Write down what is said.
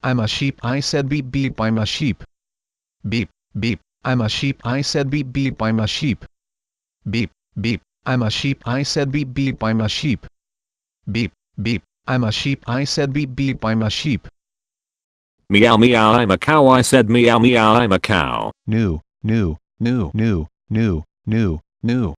I'm a sheep, I said beep beep, I'm a sheep. Beep, beep, I'm a sheep, I said beep beep, I'm a sheep. Beep, beep, I'm a sheep, I said beep beep, I'm a sheep. Beep, beep, I'm a sheep, I said beep beep, I'm a sheep. Meow meow, I'm a cow, I said meow meow, I'm a cow. New, new, new, new, new, new, new.